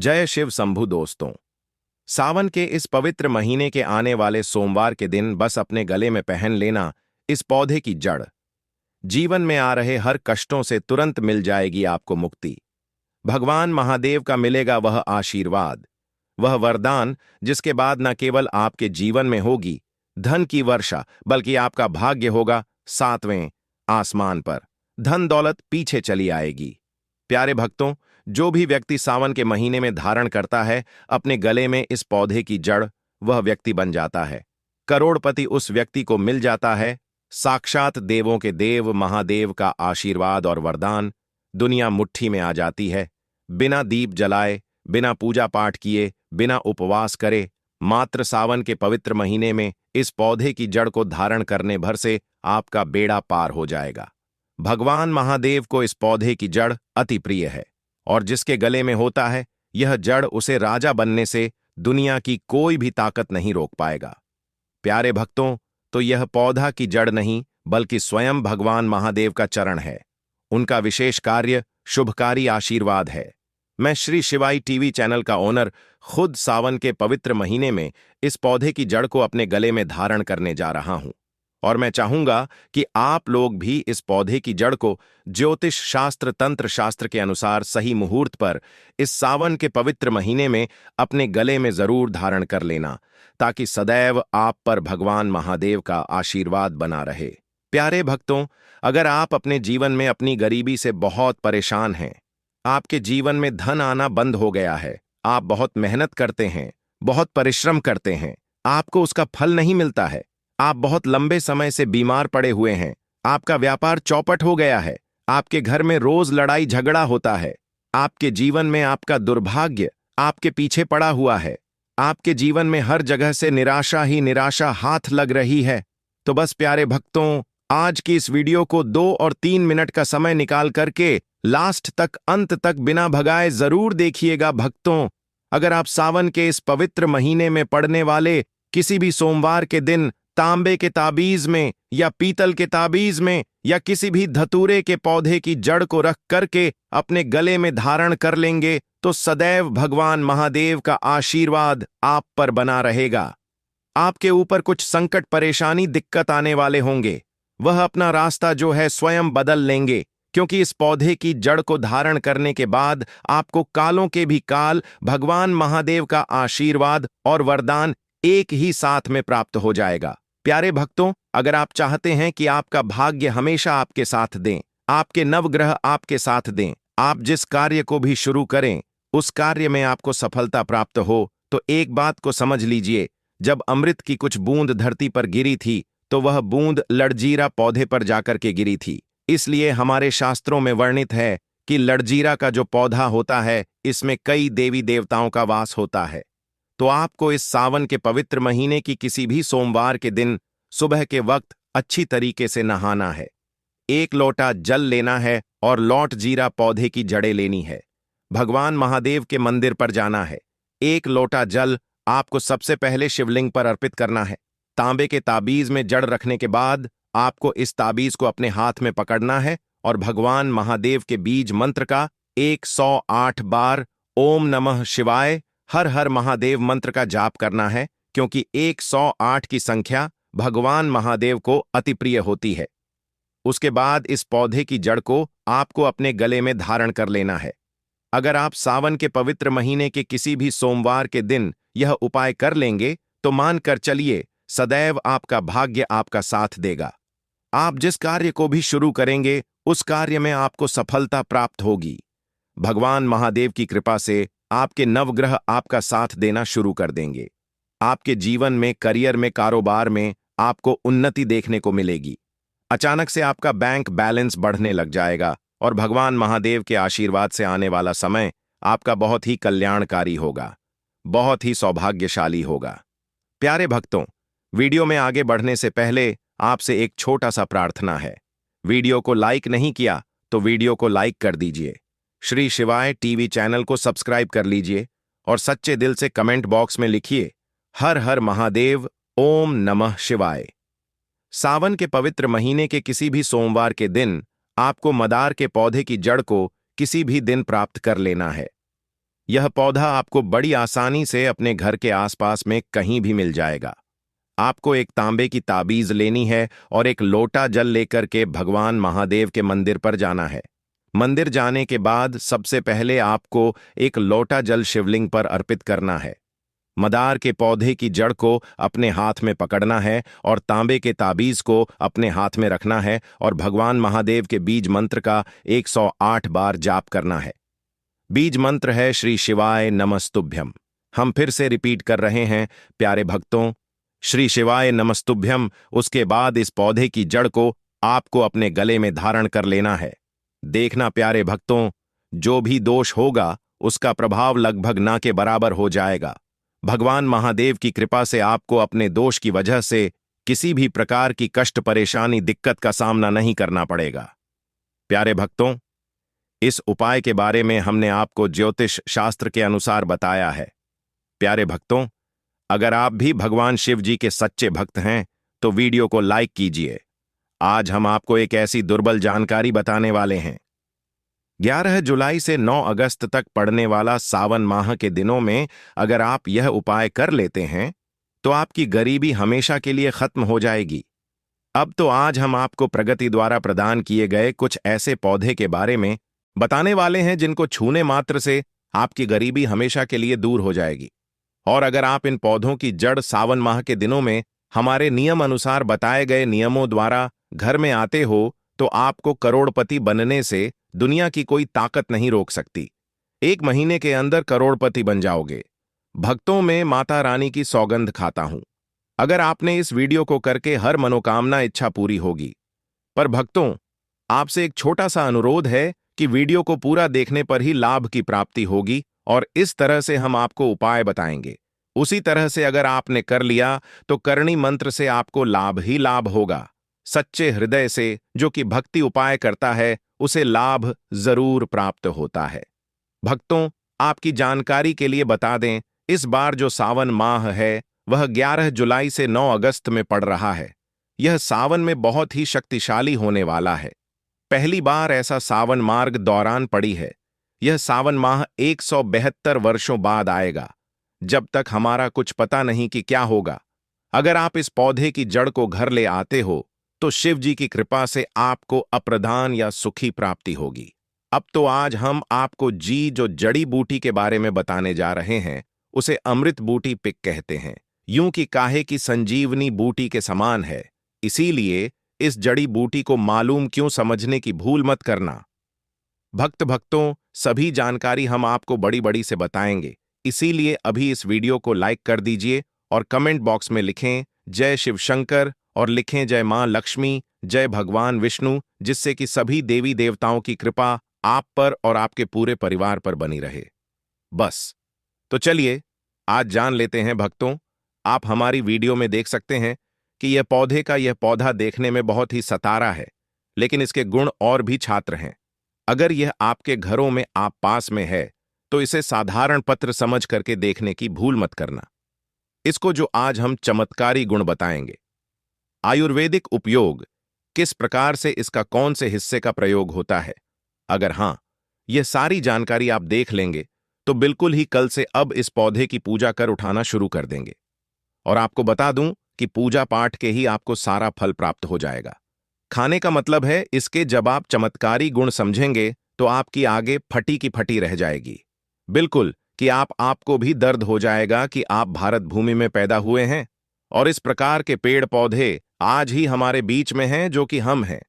जय शिव शंभु दोस्तों। सावन के इस पवित्र महीने के आने वाले सोमवार के दिन बस अपने गले में पहन लेना इस पौधे की जड़। जीवन में आ रहे हर कष्टों से तुरंत मिल जाएगी आपको मुक्ति। भगवान महादेव का मिलेगा वह आशीर्वाद, वह वरदान जिसके बाद न केवल आपके जीवन में होगी धन की वर्षा, बल्कि आपका भाग्य होगा सातवें आसमान पर। धन दौलत पीछे चली आएगी। प्यारे भक्तों, जो भी व्यक्ति सावन के महीने में धारण करता है अपने गले में इस पौधे की जड़, वह व्यक्ति बन जाता है करोड़पति। उस व्यक्ति को मिल जाता है साक्षात देवों के देव महादेव का आशीर्वाद और वरदान। दुनिया मुट्ठी में आ जाती है। बिना दीप जलाए, बिना पूजा पाठ किए, बिना उपवास करे, मात्र सावन के पवित्र महीने में इस पौधे की जड़ को धारण करने भर से आपका बेड़ा पार हो जाएगा। भगवान महादेव को इस पौधे की जड़ अति प्रिय है और जिसके गले में होता है यह जड़, उसे राजा बनने से दुनिया की कोई भी ताकत नहीं रोक पाएगा। प्यारे भक्तों, तो यह पौधा की जड़ नहीं बल्कि स्वयं भगवान महादेव का चरण है। उनका विशेष कार्य शुभकारी आशीर्वाद है। मैं श्री शिवाई टीवी चैनल का ओनर खुद सावन के पवित्र महीने में इस पौधे की जड़ को अपने गले में धारण करने जा रहा हूं और मैं चाहूंगा कि आप लोग भी इस पौधे की जड़ को ज्योतिष शास्त्र तंत्र शास्त्र के अनुसार सही मुहूर्त पर इस सावन के पवित्र महीने में अपने गले में जरूर धारण कर लेना, ताकि सदैव आप पर भगवान महादेव का आशीर्वाद बना रहे। प्यारे भक्तों, अगर आप अपने जीवन में अपनी गरीबी से बहुत परेशान हैं, आपके जीवन में धन आना बंद हो गया है, आप बहुत मेहनत करते हैं, बहुत परिश्रम करते हैं, आपको उसका फल नहीं मिलता है, आप बहुत लंबे समय से बीमार पड़े हुए हैं, आपका व्यापार चौपट हो गया है, आपके घर में रोज लड़ाई झगड़ा होता है, आपके जीवन में आपका दुर्भाग्य आपके पीछे पड़ा हुआ है, आपके जीवन में हर जगह से निराशा ही निराशा हाथ लग रही है, तो बस प्यारे भक्तों, आज की इस वीडियो को 2 और 3 मिनट का समय निकाल करके लास्ट तक, अंत तक बिना भगाए जरूर देखिएगा। भक्तों, अगर आप सावन के इस पवित्र महीने में पड़ने वाले किसी भी सोमवार के दिन तांबे के ताबीज में या पीतल के ताबीज में या किसी भी धतूरे के पौधे की जड़ को रख करके अपने गले में धारण कर लेंगे, तो सदैव भगवान महादेव का आशीर्वाद आप पर बना रहेगा। आपके ऊपर कुछ संकट परेशानी दिक्कत आने वाले होंगे, वह अपना रास्ता जो है स्वयं बदल लेंगे, क्योंकि इस पौधे की जड़ को धारण करने के बाद आपको कालों के भी काल भगवान महादेव का आशीर्वाद और वरदान एक ही साथ में प्राप्त हो जाएगा। प्यारे भक्तों, अगर आप चाहते हैं कि आपका भाग्य हमेशा आपके साथ दें, आपके नवग्रह आपके साथ दें, आप जिस कार्य को भी शुरू करें उस कार्य में आपको सफलता प्राप्त हो, तो एक बात को समझ लीजिए, जब अमृत की कुछ बूंद धरती पर गिरी थी तो वह बूंद लड़जीरा पौधे पर जाकर के गिरी थी। इसलिए हमारे शास्त्रों में वर्णित है कि लड़जीरा का जो पौधा होता है इसमें कई देवी देवताओं का वास होता है। तो आपको इस सावन के पवित्र महीने की किसी भी सोमवार के दिन सुबह के वक्त अच्छी तरीके से नहाना है। 1 लोटा जल लेना है और लौट जीरा पौधे की जड़ें लेनी है। भगवान महादेव के मंदिर पर जाना है। 1 लोटा जल आपको सबसे पहले शिवलिंग पर अर्पित करना है। तांबे के ताबीज में जड़ रखने के बाद आपको इस ताबीज को अपने हाथ में पकड़ना है और भगवान महादेव के बीज मंत्र का 108 बार ओम नमः शिवाय हर हर महादेव मंत्र का जाप करना है, क्योंकि 108 की संख्या भगवान महादेव को अति प्रिय होती है। उसके बाद इस पौधे की जड़ को आपको अपने गले में धारण कर लेना है। अगर आप सावन के पवित्र महीने के किसी भी सोमवार के दिन यह उपाय कर लेंगे तो मानकर चलिए, सदैव आपका भाग्य आपका साथ देगा। आप जिस कार्य को भी शुरू करेंगे उस कार्य में आपको सफलता प्राप्त होगी। भगवान महादेव की कृपा से आपके नवग्रह आपका साथ देना शुरू कर देंगे। आपके जीवन में, करियर में, कारोबार में आपको उन्नति देखने को मिलेगी। अचानक से आपका बैंक बैलेंस बढ़ने लग जाएगा और भगवान महादेव के आशीर्वाद से आने वाला समय आपका बहुत ही कल्याणकारी होगा, बहुत ही सौभाग्यशाली होगा। प्यारे भक्तों, वीडियो में आगे बढ़ने से पहले आपसे एक छोटा सा प्रार्थना है। वीडियो को लाइक नहीं किया तो वीडियो को लाइक कर दीजिए। श्री शिवाय टीवी चैनल को सब्सक्राइब कर लीजिए और सच्चे दिल से कमेंट बॉक्स में लिखिए हर हर महादेव, ओम नमः शिवाय। सावन के पवित्र महीने के किसी भी सोमवार के दिन आपको मदार के पौधे की जड़ को किसी भी दिन प्राप्त कर लेना है। यह पौधा आपको बड़ी आसानी से अपने घर के आसपास में कहीं भी मिल जाएगा। आपको एक तांबे की ताबीज लेनी है और एक लोटा जल लेकर के भगवान महादेव के मंदिर पर जाना है। मंदिर जाने के बाद सबसे पहले आपको एक लोटा जल शिवलिंग पर अर्पित करना है। मदार के पौधे की जड़ को अपने हाथ में पकड़ना है और तांबे के ताबीज को अपने हाथ में रखना है और भगवान महादेव के बीज मंत्र का 108 बार जाप करना है। बीज मंत्र है श्री शिवाय नमस्तुभ्यम। हम फिर से रिपीट कर रहे हैं प्यारे भक्तों, श्री शिवाय नमस्तुभ्यम। उसके बाद इस पौधे की जड़ को आपको अपने गले में धारण कर लेना है। देखना प्यारे भक्तों, जो भी दोष होगा उसका प्रभाव लगभग ना के बराबर हो जाएगा। भगवान महादेव की कृपा से आपको अपने दोष की वजह से किसी भी प्रकार की कष्ट, परेशानी, दिक्कत का सामना नहीं करना पड़ेगा। प्यारे भक्तों, इस उपाय के बारे में हमने आपको ज्योतिष शास्त्र के अनुसार बताया है। प्यारे भक्तों, अगर आप भी भगवान शिव जी के सच्चे भक्त हैं तो वीडियो को लाइक कीजिए। आज हम आपको एक ऐसी दुर्बल जानकारी बताने वाले हैं। 11 जुलाई से 9 अगस्त तक पड़ने वाला सावन माह के दिनों में अगर आप यह उपाय कर लेते हैं तो आपकी गरीबी हमेशा के लिए खत्म हो जाएगी। अब तो आज हम आपको प्रगति द्वारा प्रदान किए गए कुछ ऐसे पौधे के बारे में बताने वाले हैं जिनको छूने मात्र से आपकी गरीबी हमेशा के लिए दूर हो जाएगी। और अगर आप इन पौधों की जड़ सावन माह के दिनों में हमारे नियम अनुसार बताए गए नियमों द्वारा घर में आते हो तो आपको करोड़पति बनने से दुनिया की कोई ताकत नहीं रोक सकती। 1 महीने के अंदर करोड़पति बन जाओगे। भक्तों, में माता रानी की सौगंध खाता हूं, अगर आपने इस वीडियो को करके हर मनोकामना इच्छा पूरी होगी। पर भक्तों, आपसे एक छोटा सा अनुरोध है कि वीडियो को पूरा देखने पर ही लाभ की प्राप्ति होगी और इस तरह से हम आपको उपाय बताएंगे। उसी तरह से अगर आपने कर लिया तो करणी मंत्र से आपको लाभ ही लाभ होगा। सच्चे हृदय से जो कि भक्ति उपाय करता है उसे लाभ जरूर प्राप्त होता है। भक्तों, आपकी जानकारी के लिए बता दें, इस बार जो सावन माह है वह 11 जुलाई से 9 अगस्त में पड़ रहा है। यह सावन में बहुत ही शक्तिशाली होने वाला है। पहली बार ऐसा सावन मार्ग दौरान पड़ी है। यह सावन माह 172 वर्षों बाद आएगा। जब तक हमारा कुछ पता नहीं कि क्या होगा। अगर आप इस पौधे की जड़ को घर ले आते हो तो शिव जी की कृपा से आपको अप्रधान या सुखी प्राप्ति होगी। अब तो आज हम आपको जो जड़ी बूटी के बारे में बताने जा रहे हैं उसे अमृत बूटी पिक कहते हैं। यूं कि काहे की संजीवनी बूटी के समान है, इसीलिए इस जड़ी बूटी को मालूम क्यों समझने की भूल मत करना। भक्तों, सभी जानकारी हम आपको बड़ी बड़ी से बताएंगे, इसीलिए अभी इस वीडियो को लाइक कर दीजिए और कमेंट बॉक्स में लिखें जय शिव शंकर और लिखें जय मां लक्ष्मी, जय भगवान विष्णु, जिससे कि सभी देवी देवताओं की कृपा आप पर और आपके पूरे परिवार पर बनी रहे। बस, तो चलिए आज जान लेते हैं भक्तों। आप हमारी वीडियो में देख सकते हैं कि यह पौधा देखने में बहुत ही सतारा है, लेकिन इसके गुण और भी छात्र हैं। अगर यह आपके घरों में आप पास में है तो इसे साधारण पत्र समझ करके देखने की भूल मत करना। इसको जो आज हम चमत्कारी गुण बताएंगे। आयुर्वेदिक उपयोग, किस प्रकार से इसका कौन से हिस्से का प्रयोग होता है, अगर हां, यह सारी जानकारी आप देख लेंगे तो बिल्कुल ही कल से अब इस पौधे की पूजा कर उठाना शुरू कर देंगे। और आपको बता दूं कि पूजा पाठ के ही आपको सारा फल प्राप्त हो जाएगा। खाने का मतलब है इसके जब आप चमत्कारी गुण समझेंगे तो आपकी आगे फटी की फटी रह जाएगी। बिल्कुल कि आपको भी दर्द हो जाएगा कि आप भारत भूमि में पैदा हुए हैं और इस प्रकार के पेड़ पौधे आज ही हमारे बीच में हैं जो कि हम हैं।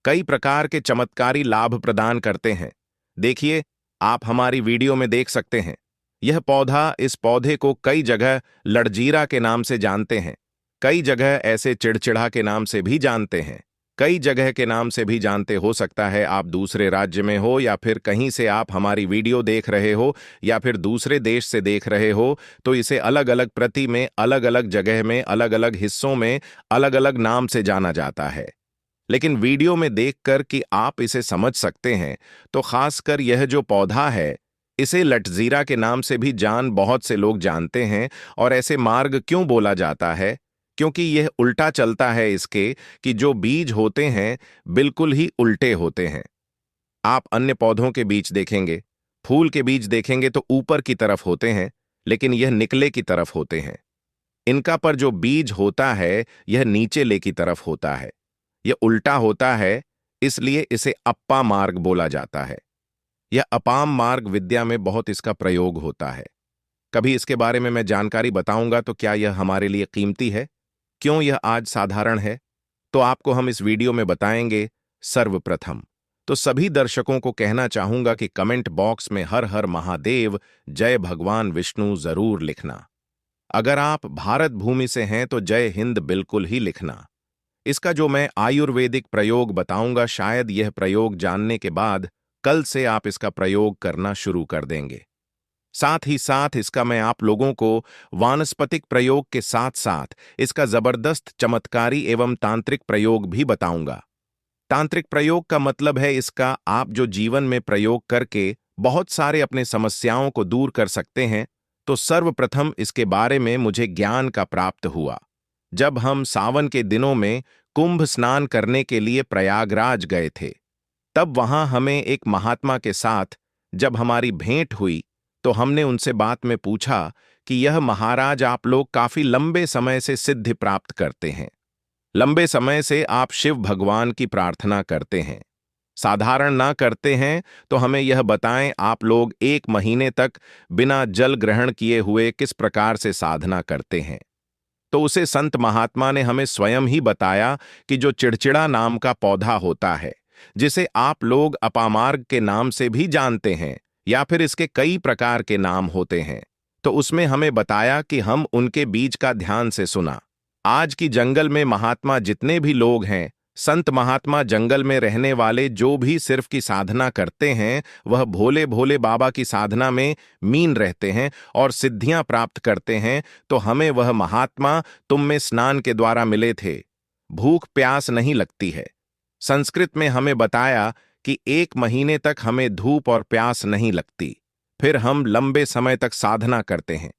कई प्रकार के चमत्कारी लाभ प्रदान करते हैं। देखिए, आप हमारी वीडियो में देख सकते हैं। यह पौधा, इस पौधे को कई जगह लड़जीरा के नाम से जानते हैं, कई जगह ऐसे चिड़चिड़ा के नाम से भी जानते हैं, कई जगह के नाम से भी जानते। हो सकता है आप दूसरे राज्य में हो या फिर कहीं से आप हमारी वीडियो देख रहे हो या फिर दूसरे देश से देख रहे हो, तो इसे अलग अलग प्रति में, अलग अलग जगह में, अलग अलग हिस्सों में अलग अलग नाम से जाना जाता है। लेकिन वीडियो में देखकर कि आप इसे समझ सकते हैं, तो खासकर यह जो पौधा है इसे लटजीरा के नाम से भी बहुत से लोग जानते हैं। और ऐसे मार्ग क्यों बोला जाता है? क्योंकि यह उल्टा चलता है इसके कि जो बीज होते हैं बिल्कुल ही उल्टे होते हैं। आप अन्य पौधों के बीज देखेंगे फूल के बीज देखेंगे तो ऊपर की तरफ होते हैं, लेकिन यह निकले की तरफ होते हैं। इनका पर जो बीज होता है यह नीचे ले की तरफ होता है। यह उल्टा होता है, इसलिए इसे अप्पा मार्ग बोला जाता है। यह अपाम मार्ग विद्या में बहुत इसका प्रयोग होता है। कभी इसके बारे में मैं जानकारी बताऊंगा तो क्या यह हमारे लिए कीमती है? क्यों यह आज साधारण है? तो आपको हम इस वीडियो में बताएंगे। सर्वप्रथम तो सभी दर्शकों को कहना चाहूंगा कि कमेंट बॉक्स में हर हर महादेव, जय भगवान विष्णु जरूर लिखना। अगर आप भारत भूमि से हैं तो जय हिंद बिल्कुल ही लिखना। इसका जो मैं आयुर्वेदिक प्रयोग बताऊंगा, शायद यह प्रयोग जानने के बाद कल से आप इसका प्रयोग करना शुरू कर देंगे। साथ ही साथ इसका मैं आप लोगों को वानस्पतिक प्रयोग के साथ साथ इसका जबरदस्त चमत्कारी एवं तांत्रिक प्रयोग भी बताऊंगा। तांत्रिक प्रयोग का मतलब है इसका आप जो जीवन में प्रयोग करके बहुत सारे अपने समस्याओं को दूर कर सकते हैं। तो सर्वप्रथम इसके बारे में मुझे ज्ञान का प्राप्त हुआ जब हम सावन के दिनों में कुंभ स्नान करने के लिए प्रयागराज गए थे। तब वहां हमें एक महात्मा के साथ जब हमारी भेंट हुई तो हमने उनसे बात में पूछा कि यह महाराज आप लोग काफी लंबे समय से सिद्धि प्राप्त करते हैं, लंबे समय से आप शिव भगवान की प्रार्थना करते हैं, साधारण ना करते हैं, तो हमें यह बताएं आप लोग 1 महीने तक बिना जल ग्रहण किए हुए किस प्रकार से साधना करते हैं। तो उसे संत महात्मा ने हमें स्वयं ही बताया कि जो चिड़चिड़ा नाम का पौधा होता है, जिसे आप लोग अपामार्ग के नाम से भी जानते हैं या फिर इसके कई प्रकार के नाम होते हैं, तो उसमें हमें बताया कि हम उनके बीज का ध्यान से सुना। आज की जंगल में महात्मा जितने भी लोग हैं, संत महात्मा जंगल में रहने वाले जो भी सिर्फ की साधना करते हैं, वह भोले भोले बाबा की साधना में मीन रहते हैं और सिद्धियां प्राप्त करते हैं। तो हमें वह महात्मा तुम में स्नान के द्वारा मिले थे। भूख प्यास नहीं लगती है। संस्कृत में हमें बताया कि 1 महीने तक हमें धूप और प्यास नहीं लगती, फिर हम लंबे समय तक साधना करते हैं।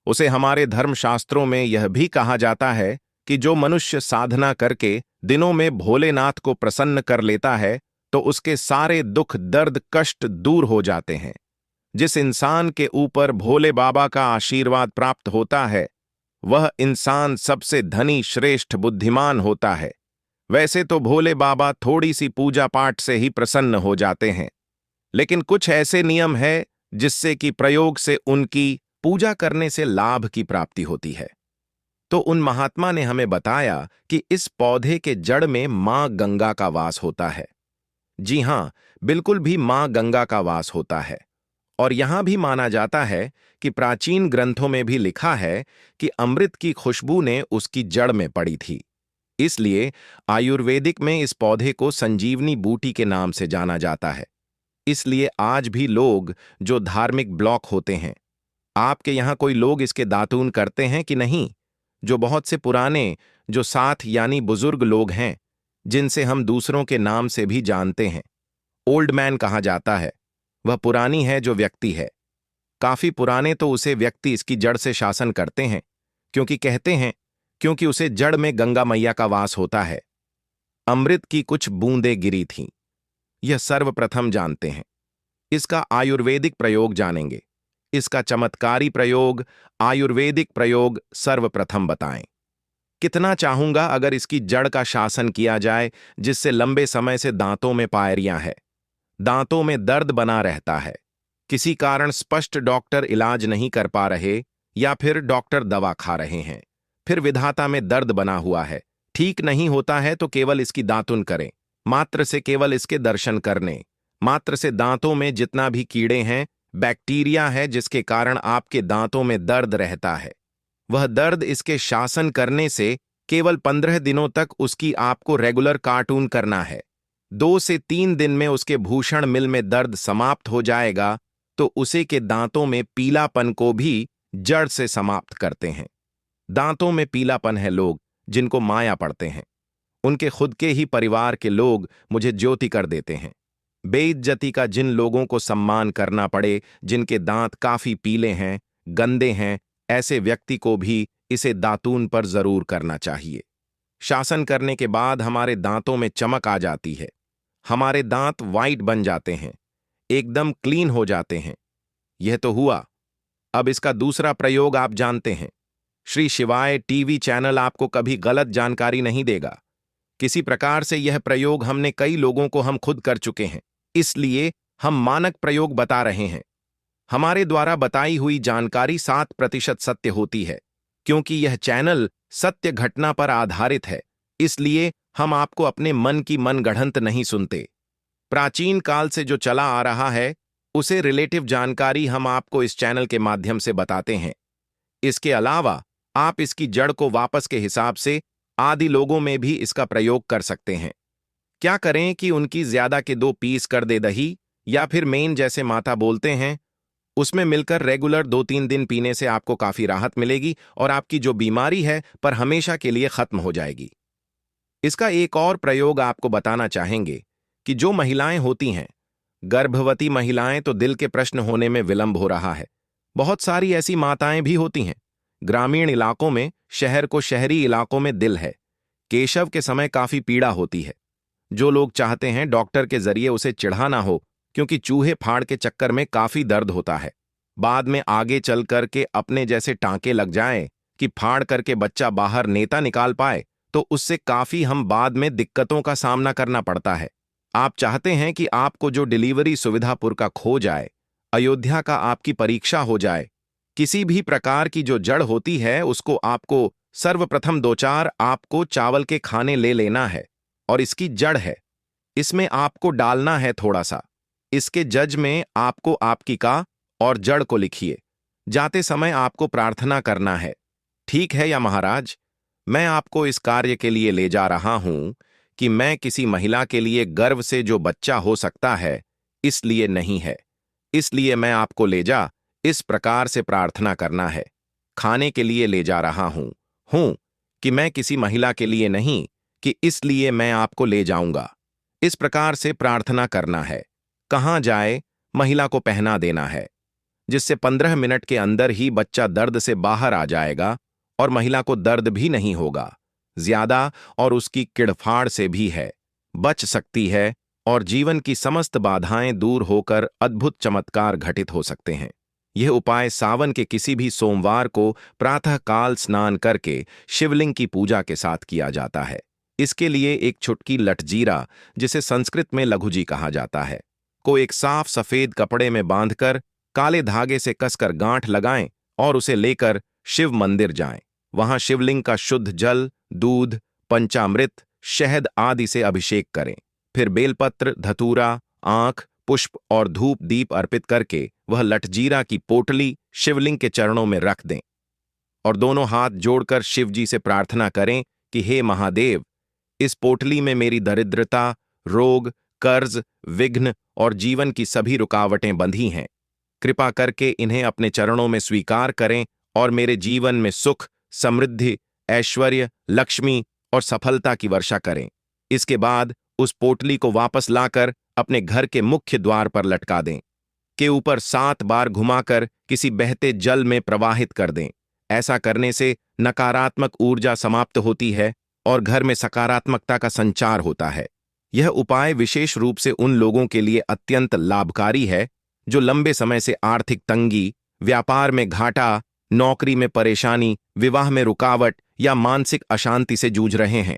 उसे हमारे धर्मशास्त्रों में यह भी कहा जाता है कि जो मनुष्य साधना करके दिनों में भोलेनाथ को प्रसन्न कर लेता है तो उसके सारे दुख दर्द कष्ट दूर हो जाते हैं। जिस इंसान के ऊपर भोले बाबा का आशीर्वाद प्राप्त होता है, वह इंसान सबसे धनी श्रेष्ठ बुद्धिमान होता है। वैसे तो भोले बाबा थोड़ी सी पूजा पाठ से ही प्रसन्न हो जाते हैं, लेकिन कुछ ऐसे नियम है जिससे कि प्रयोग से उनकी पूजा करने से लाभ की प्राप्ति होती है। तो उन महात्मा ने हमें बताया कि इस पौधे के जड़ में मां गंगा का वास होता है। जी हां, बिल्कुल भी मां गंगा का वास होता है। और यहां भी माना जाता है कि प्राचीन ग्रंथों में भी लिखा है कि अमृत की खुशबू ने उसकी जड़ में पड़ी थी। इसलिए आयुर्वेदिक में इस पौधे को संजीवनी बूटी के नाम से जाना जाता है। इसलिए आज भी लोग जो धार्मिक ब्लॉक होते हैं, आपके यहां कोई लोग इसके दातून करते हैं कि नहीं? जो बहुत से पुराने जो साथ यानी बुजुर्ग लोग हैं, जिनसे हम दूसरों के नाम से भी जानते हैं, ओल्ड मैन कहा जाता है, वह पुरानी है जो व्यक्ति है। काफी पुराने तो उसे व्यक्ति इसकी जड़ से शासन करते हैं, क्योंकि कहते हैं क्योंकि उसे जड़ में गंगा मैया का वास होता है। अमृत की कुछ बूंदें गिरी थीं, यह सर्वप्रथम जानते हैं। इसका आयुर्वेदिक प्रयोग जानेंगे। इसका चमत्कारी प्रयोग, आयुर्वेदिक प्रयोग सर्वप्रथम बताएं। कितना चाहूंगा अगर इसकी जड़ का शासन किया जाए, जिससे लंबे समय से दांतों में पायरियां है, दांतों में दर्द बना रहता है, किसी कारण स्पष्ट डॉक्टर इलाज नहीं कर पा रहे या फिर डॉक्टर दवा खा रहे हैं, फिर विधाता में दर्द बना हुआ है, ठीक नहीं होता है, तो केवल इसकी दातुन करें। मात्र से केवल इसके दर्शन करने मात्र से दांतों में जितना भी कीड़े हैं, बैक्टीरिया है जिसके कारण आपके दांतों में दर्द रहता है, वह दर्द इसके शासन करने से केवल 15 दिनों तक उसकी आपको रेगुलर कार्टून करना है। 2 से 3 दिन में उसके भूषण मिल में दर्द समाप्त हो जाएगा, तो उसे के दांतों में पीलापन को भी जड़ से समाप्त करते हैं। दांतों में पीलापन है, लोग जिनको माया पड़ते हैं, उनके खुद के ही परिवार के लोग मुझे ज्योति कर देते हैं। बेइज्जती का जिन लोगों को सम्मान करना पड़े, जिनके दांत काफी पीले हैं, गंदे हैं, ऐसे व्यक्ति को भी इसे दातून पर जरूर करना चाहिए। शासन करने के बाद हमारे दांतों में चमक आ जाती है, हमारे दांत वाइट बन जाते हैं। एकदम क्लीन हो जाते हैं। यह तो हुआ। अब इसका दूसरा प्रयोग आप जानते हैं। श्री शिवाय टीवी चैनल आपको कभी गलत जानकारी नहीं देगा। किसी प्रकार से यह प्रयोग हमने कई लोगों को हम खुद कर चुके हैं, इसलिए हम मानक प्रयोग बता रहे हैं। हमारे द्वारा बताई हुई जानकारी 7% सत्य होती है, क्योंकि यह चैनल सत्य घटना पर आधारित है, इसलिए हम आपको अपने मन की मनगढ़ंत नहीं सुनते। प्राचीन काल से जो चला आ रहा है उसे रिलेटिव जानकारी हम आपको इस चैनल के माध्यम से बताते हैं। इसके अलावा आप इसकी जड़ को वापस के हिसाब से आदि लोगों में भी इसका प्रयोग कर सकते हैं। क्या करें कि उनकी ज्यादा के 2 पीस कर दे दही, या फिर मेन जैसे माता बोलते हैं उसमें मिलकर रेगुलर 2-3 दिन पीने से आपको काफी राहत मिलेगी और आपकी जो बीमारी है पर हमेशा के लिए खत्म हो जाएगी। इसका एक और प्रयोग आपको बताना चाहेंगे कि जो महिलाएं होती हैं, गर्भवती महिलाएं, तो दिल के प्रश्न होने में विलंब हो रहा है। बहुत सारी ऐसी माताएं भी होती हैं। ग्रामीण इलाकों में, शहर को शहरी इलाकों में दिल है, केशव के समय काफी पीड़ा होती है। जो लोग चाहते हैं डॉक्टर के जरिए उसे चिढ़ाना हो, क्योंकि चूहे फाड़ के चक्कर में काफी दर्द होता है। बाद में आगे चल करके अपने जैसे टांके लग जाएं कि फाड़ करके बच्चा बाहर नेता निकाल पाए, तो उससे काफी हम बाद में दिक्कतों का सामना करना पड़ता है। आप चाहते हैं कि आपको जो डिलीवरी सुविधापुर का खो जाए, अयोध्या का आपकी परीक्षा हो जाए। किसी भी प्रकार की जो जड़ होती है उसको आपको सर्वप्रथम 2-4 आपको चावल के खाने ले लेना है, और इसकी जड़ है, इसमें आपको डालना है थोड़ा सा। इसके जज में आपको आपकी का और जड़ को लिखिए। जाते समय आपको प्रार्थना करना है। ठीक है या महाराज? मैं आपको इस कार्य के लिए ले जा रहा हूं कि मैं किसी महिला के लिए गर्व से जो बच्चा हो सकता है, इसलिए नहीं है। इसलिए मैं आपको ले जा, इस प्रकार से प्रार्थना करना है। खाने के लिए ले जा रहा हूं कि मैं किसी महिला के लिए नहीं, कि इसलिए मैं आपको ले जाऊंगा। इस प्रकार से प्रार्थना करना है। कहां जाए, महिला को पहना देना है, जिससे 15 मिनट के अंदर ही बच्चा दर्द से बाहर आ जाएगा और महिला को दर्द भी नहीं होगा ज्यादा, और उसकी किड़फाड़ से भी है बच सकती है, और जीवन की समस्त बाधाएं दूर होकर अद्भुत चमत्कार घटित हो सकते हैं। यह उपाय सावन के किसी भी सोमवार को प्रातःकाल स्नान करके शिवलिंग की पूजा के साथ किया जाता है। इसके लिए एक छुटकी लठजीरा, जिसे संस्कृत में लघुजी कहा जाता है, को एक साफ सफेद कपड़े में बांधकर काले धागे से कसकर गांठ लगाएं और उसे लेकर शिव मंदिर जाएं। वहां शिवलिंग का शुद्ध जल, दूध, पंचामृत, शहद आदि से अभिषेक करें। फिर बेलपत्र, धतूरा, आंख, पुष्प और धूप दीप अर्पित करके वह लठजीरा की पोटली शिवलिंग के चरणों में रख दें और दोनों हाथ जोड़कर शिवजी से प्रार्थना करें कि हे महादेव, इस पोटली में मेरी दरिद्रता, रोग, कर्ज, विघ्न और जीवन की सभी रुकावटें बंधी हैं। कृपा करके इन्हें अपने चरणों में स्वीकार करें और मेरे जीवन में सुख, समृद्धि, ऐश्वर्य, लक्ष्मी और सफलता की वर्षा करें। इसके बाद उस पोटली को वापस लाकर अपने घर के मुख्य द्वार पर लटका दें। के ऊपर 7 बार घुमाकर किसी बहते जल में प्रवाहित कर दें। ऐसा करने से नकारात्मक ऊर्जा समाप्त होती है और घर में सकारात्मकता का संचार होता है। यह उपाय विशेष रूप से उन लोगों के लिए अत्यंत लाभकारी है जो लंबे समय से आर्थिक तंगी, व्यापार में घाटा, नौकरी में परेशानी, विवाह में रुकावट या मानसिक अशांति से जूझ रहे हैं।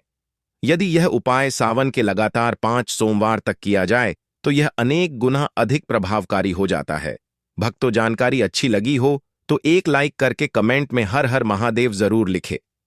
यदि यह उपाय सावन के लगातार 5 सोमवार तक किया जाए तो यह अनेक गुना अधिक प्रभावकारी हो जाता है। भक्तों, जानकारी अच्छी लगी हो तो एक लाइक करके कमेंट में हर हर महादेव जरूर लिखे।